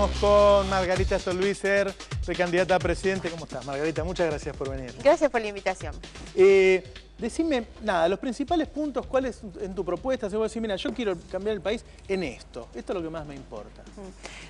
Estamos con Margarita Stolbizer, precandidata a presidente. ¿Cómo estás, Margarita? Muchas gracias por venir. Gracias por la invitación. Decime, nada, los principales puntos, ¿cuáles en tu propuesta? Se va a decir, mira, yo quiero cambiar el país en esto. Esto es lo que más me importa.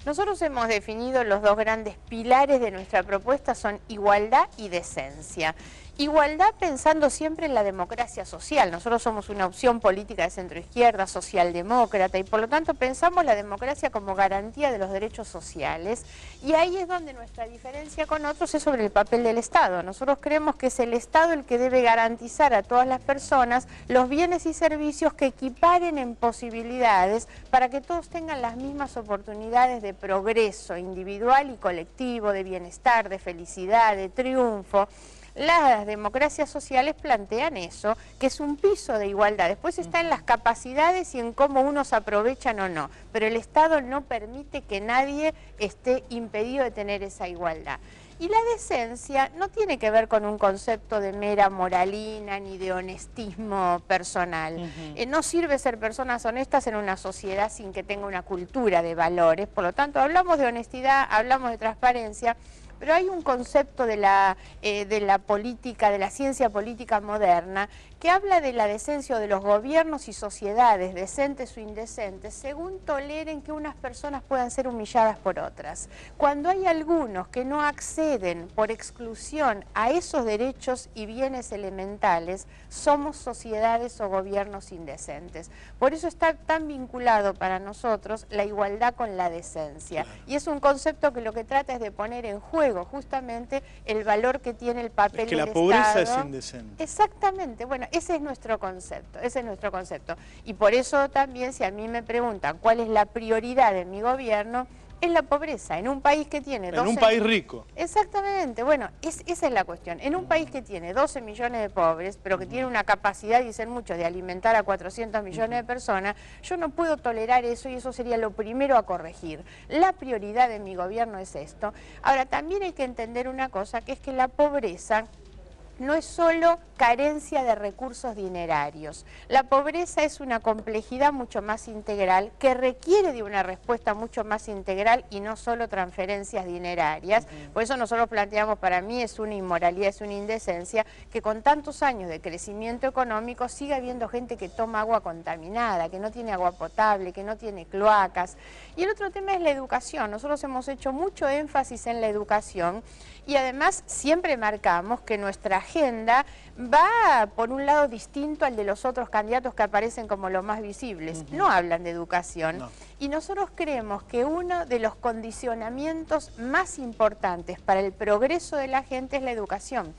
Nosotros hemos definido los dos grandes pilares de nuestra propuesta, son igualdad y decencia. Igualdad pensando siempre en la democracia social. Nosotros somos una opción política de centroizquierda, socialdemócrata, y por lo tanto pensamos la democracia como garantía de los derechos sociales. Y ahí es donde nuestra diferencia con otros es sobre el papel del Estado. Nosotros creemos que es el Estado el que debe garantizar a todas las personas los bienes y servicios que equiparen en posibilidades para que todos tengan las mismas oportunidades de progreso individual y colectivo, de bienestar, de felicidad, de triunfo. Las democracias sociales plantean eso, que es un piso de igualdad. Después está en las capacidades y en cómo unos aprovechan o no. Pero el Estado no permite que nadie esté impedido de tener esa igualdad. Y la decencia no tiene que ver con un concepto de mera moralina ni de honestismo personal. No sirve ser personas honestas en una sociedad sin que tenga una cultura de valores. Por lo tanto, hablamos de honestidad, hablamos de transparencia, pero hay un concepto de la política, de la ciencia política moderna, que habla de la decencia de los gobiernos y sociedades, decentes o indecentes, según toleren que unas personas puedan ser humilladas por otras. Cuando hay algunos que no acceden por exclusión a esos derechos y bienes elementales, somos sociedades o gobiernos indecentes. Por eso está tan vinculado para nosotros la igualdad con la decencia. Y es un concepto que lo que trata es de poner en juego justamente el valor que tiene el papel del Estado. Es que la pobreza es indecente. Exactamente, bueno, ese es nuestro concepto, Y por eso también, si a mí me preguntan cuál es la prioridad de mi gobierno, es la pobreza. En un país que tiene... En un país rico. Exactamente, bueno, esa es la cuestión. En un país que tiene 12 millones de pobres, pero que tiene una capacidad, dicen muchos, de alimentar a 400 millones de personas, yo no puedo tolerar eso y eso sería lo primero a corregir. La prioridad de mi gobierno es esto. Ahora, también hay que entender una cosa, que es que la pobreza no es solo carencia de recursos dinerarios. La pobreza es una complejidad mucho más integral que requiere de una respuesta mucho más integral y no solo transferencias dinerarias. Por eso nosotros planteamos, para mí es una inmoralidad, es una indecencia, que con tantos años de crecimiento económico siga habiendo gente que toma agua contaminada, que no tiene agua potable, que no tiene cloacas. Y el otro tema es la educación. Nosotros hemos hecho mucho énfasis en la educación y además siempre marcamos que nuestra agenda va por un lado distinto al de los otros candidatos que aparecen como los más visibles. No hablan de educación. No. Y nosotros creemos que uno de los condicionamientos más importantes para el progreso de la gente es la educación.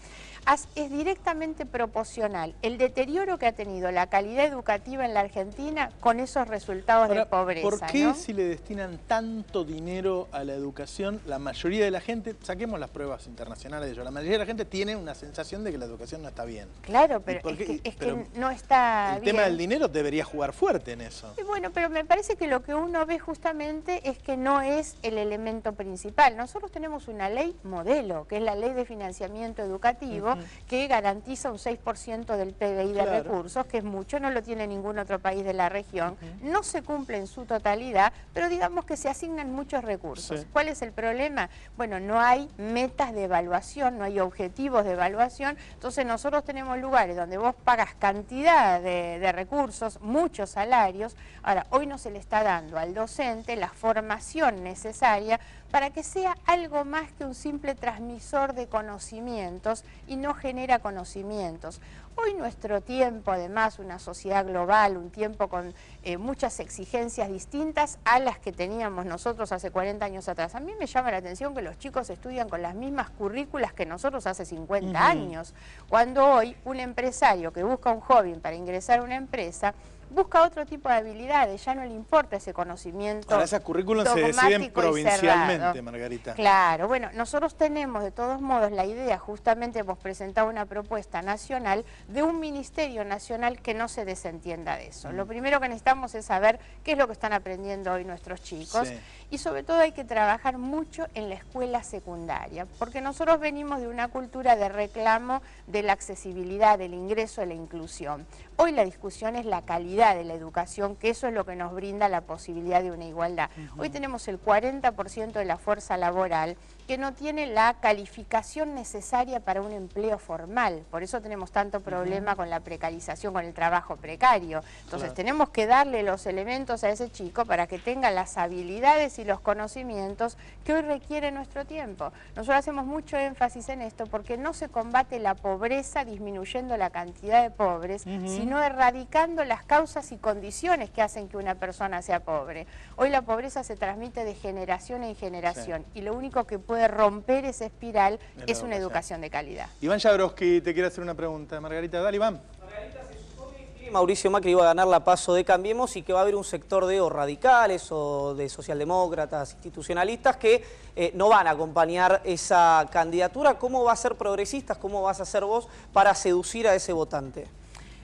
Es directamente proporcional el deterioro que ha tenido la calidad educativa en la Argentina con esos resultados de pobreza. ¿Por qué si le destinan tanto dinero a la educación, la mayoría de la gente, saquemos las pruebas internacionales de ello, la mayoría de la gente tiene una sensación de que la educación no está bien? Claro, pero es que no está bien. El tema del dinero debería jugar fuerte en eso. Y bueno, pero me parece que lo que uno ve justamente es que no es el elemento principal. Nosotros tenemos una ley modelo, que es la Ley de Financiamiento Educativo, que garantiza un 6% del PBI de recursos, que es mucho, no lo tiene ningún otro país de la región, no se cumple en su totalidad, pero digamos que se asignan muchos recursos. ¿Cuál es el problema? Bueno, no hay metas de evaluación, no hay objetivos de evaluación, entonces nosotros tenemos lugares donde vos pagas cantidad de recursos, muchos salarios. Ahora, hoy no se le está dando al docente la formación necesaria para que sea algo más que un simple transmisor de conocimientos y no genera conocimientos. Hoy nuestro tiempo, además, una sociedad global, un tiempo con muchas exigencias distintas a las que teníamos nosotros hace 40 años atrás. A mí me llama la atención que los chicos estudian con las mismas currículas que nosotros hace 50 años, cuando hoy un empresario que busca un joven para ingresar a una empresa busca otro tipo de habilidades, ya no le importa ese conocimiento. Ahora esas currículas se deciden provincialmente, Margarita. Claro, bueno, nosotros tenemos de todos modos la idea, justamente hemos presentado una propuesta nacional de un ministerio nacional que no se desentienda de eso. Lo primero que necesitamos es saber qué es lo que están aprendiendo hoy nuestros chicos y sobre todo hay que trabajar mucho en la escuela secundaria, porque nosotros venimos de una cultura de reclamo de la accesibilidad, del ingreso, de la inclusión. Hoy la discusión es la calidad de la educación, que eso es lo que nos brinda la posibilidad de una igualdad. Hoy tenemos el 40% de la fuerza laboral que no tiene la calificación necesaria para un empleo formal. Por eso tenemos tanto problema con la precarización, con el trabajo precario. Entonces tenemos que darle los elementos a ese chico para que tenga las habilidades y los conocimientos que hoy requiere nuestro tiempo. Nosotros hacemos mucho énfasis en esto porque no se combate la pobreza disminuyendo la cantidad de pobres, sino erradicando las causas y condiciones que hacen que una persona sea pobre. Hoy la pobreza se transmite de generación en generación y lo único que puede romper esa espiral es una educación de calidad. Iván Jabrowski te quiere hacer una pregunta. Margarita, dale, Iván. Margarita, se supone que Mauricio Macri iba a ganar la PASO de Cambiemos y que va a haber un sector de o radicales o de socialdemócratas, institucionalistas que no van a acompañar esa candidatura. ¿Cómo va a ser progresistas? ¿Cómo vas a hacer vos para seducir a ese votante?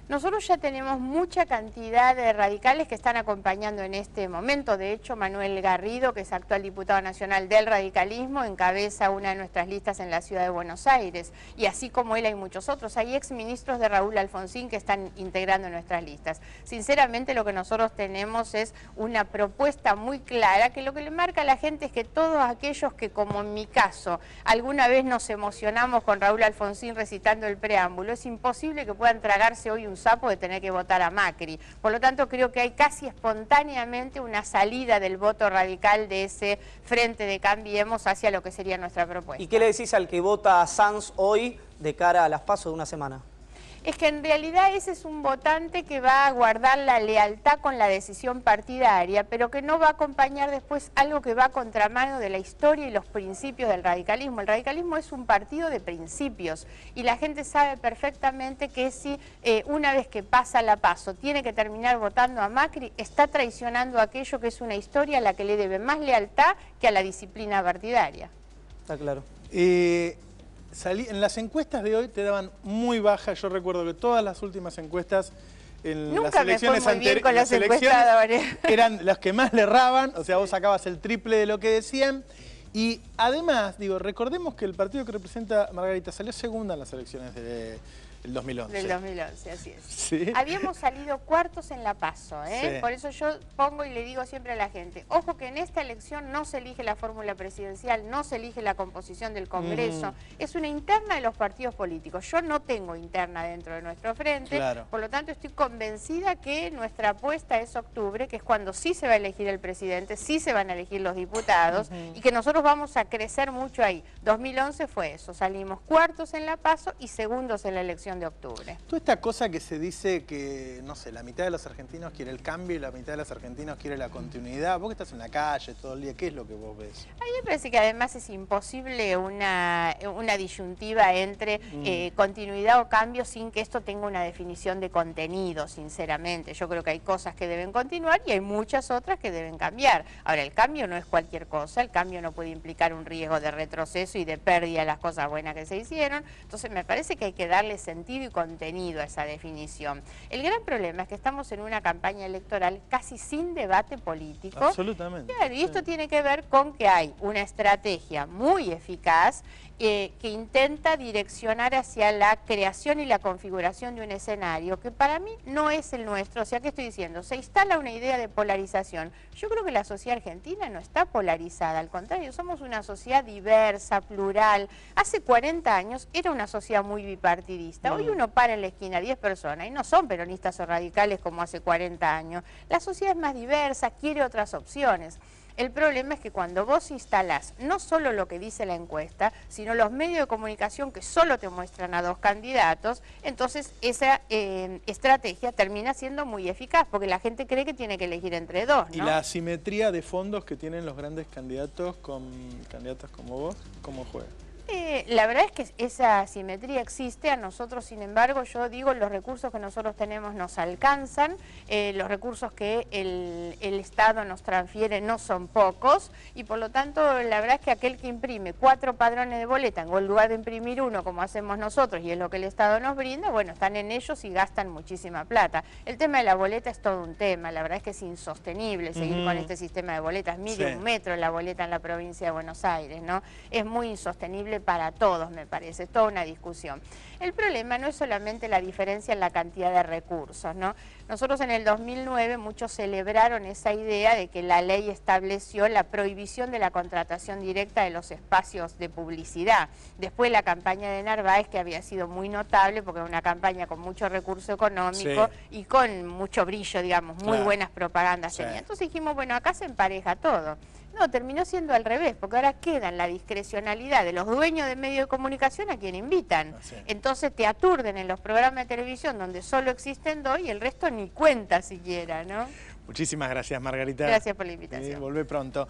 Nosotros ya tenemos mucha cantidad de radicales que están acompañando en este momento. De hecho, Manuel Garrido, que es actual diputado nacional del radicalismo, encabeza una de nuestras listas en la ciudad de Buenos Aires. Y así como él hay muchos otros. Hay exministros de Raúl Alfonsín que están integrando nuestras listas. Sinceramente, lo que nosotros tenemos es una propuesta muy clara, que lo que le marca a la gente es que todos aquellos que, como en mi caso, alguna vez nos emocionamos con Raúl Alfonsín recitando el preámbulo, es imposible que puedan tragarse hoy un sapo de tener que votar a Macri. Por lo tanto, creo que hay casi espontáneamente una salida del voto radical de ese frente de Cambiemos hacia lo que sería nuestra propuesta. ¿Y qué le decís al que vota a Sanz hoy de cara a las PASO de una semana? Es que en realidad ese es un votante que va a guardar la lealtad con la decisión partidaria, pero que no va a acompañar después algo que va a contramano de la historia y los principios del radicalismo. El radicalismo es un partido de principios y la gente sabe perfectamente que si una vez que pasa la PASO tiene que terminar votando a Macri, está traicionando aquello que es una historia a la que le debe más lealtad que a la disciplina partidaria. Está claro. En las encuestas de hoy te daban muy baja. Yo recuerdo que todas las últimas encuestas en las elecciones anteriores eran las que más le erraban, o sea, vos sacabas el triple de lo que decían. Y además, digo, recordemos que el partido que representa Margarita salió segunda en las elecciones del 2011. Del 2011, así es. ¿Sí? Habíamos salido cuartos en la PASO, ¿eh? Sí. Por eso yo pongo y le digo siempre a la gente, ojo que en esta elección no se elige la fórmula presidencial, no se elige la composición del Congreso, es una interna de los partidos políticos. Yo no tengo interna dentro de nuestro frente, por lo tanto estoy convencida que nuestra apuesta es octubre, que es cuando sí se va a elegir el presidente, sí se van a elegir los diputados y que nosotros vamos a crecer mucho ahí. 2011 fue eso, salimos cuartos en la PASO y segundos en la elección de octubre. Toda esta cosa que se dice que, no sé, la mitad de los argentinos quiere el cambio y la mitad de los argentinos quiere la continuidad. Vos que estás en la calle todo el día, ¿qué es lo que vos ves? A mí me parece que además es imposible una disyuntiva entre continuidad o cambio sin que esto tenga una definición de contenido, sinceramente. Yo creo que hay cosas que deben continuar y hay muchas otras que deben cambiar. Ahora, el cambio no es cualquier cosa, el cambio no puede implicar un riesgo de retroceso y de pérdida de las cosas buenas que se hicieron. Entonces me parece que hay que darle sentido y contenido a esa definición. El gran problema es que estamos en una campaña electoral casi sin debate político. Absolutamente. Claro, y esto tiene que ver con que hay una estrategia muy eficaz que intenta direccionar hacia la creación y la configuración de un escenario que para mí no es el nuestro. O sea, ¿qué estoy diciendo? Se instala una idea de polarización. Yo creo que la sociedad argentina no está polarizada, al contrario, somos una sociedad diversa, plural. Hace 40 años era una sociedad muy bipartidista. Hoy uno para en la esquina 10 personas y no son peronistas o radicales como hace 40 años. La sociedad es más diversa, quiere otras opciones. El problema es que cuando vos instalás no solo lo que dice la encuesta, sino los medios de comunicación que solo te muestran a dos candidatos, entonces esa estrategia termina siendo muy eficaz, porque la gente cree que tiene que elegir entre dos, ¿no? Y la asimetría de fondos que tienen los grandes candidatos con candidatos como vos, ¿cómo juega? La verdad es que esa asimetría existe. A nosotros, sin embargo, yo digo, los recursos que nosotros tenemos nos alcanzan, los recursos que el Estado nos transfiere no son pocos, y por lo tanto, la verdad es que aquel que imprime 4 padrones de boleta en lugar de imprimir uno como hacemos nosotros, y es lo que el Estado nos brinda, bueno, están en ellos y gastan muchísima plata. El tema de la boleta es todo un tema. La verdad es que es insostenible seguir con este sistema de boletas. Mide un metro la boleta en la provincia de Buenos Aires, ¿no? Es muy insostenible para todos, me parece, es toda una discusión. El problema no es solamente la diferencia en la cantidad de recursos, ¿no? Nosotros en el 2009 muchos celebraron esa idea de que la ley estableció la prohibición de la contratación directa de los espacios de publicidad. Después la campaña de Narváez, que había sido muy notable porque era una campaña con mucho recurso económico y con mucho brillo, digamos, muy buenas propagandas tenía. Entonces dijimos, bueno, acá se empareja todo. No, terminó siendo al revés, porque ahora queda en la discrecionalidad de los dueños de medios de comunicación a quien invitan. Entonces te aturden en los programas de televisión donde solo existen 2 y el resto ni cuenta siquiera, ¿no? Muchísimas gracias, Margarita. Gracias por la invitación. Volvé pronto.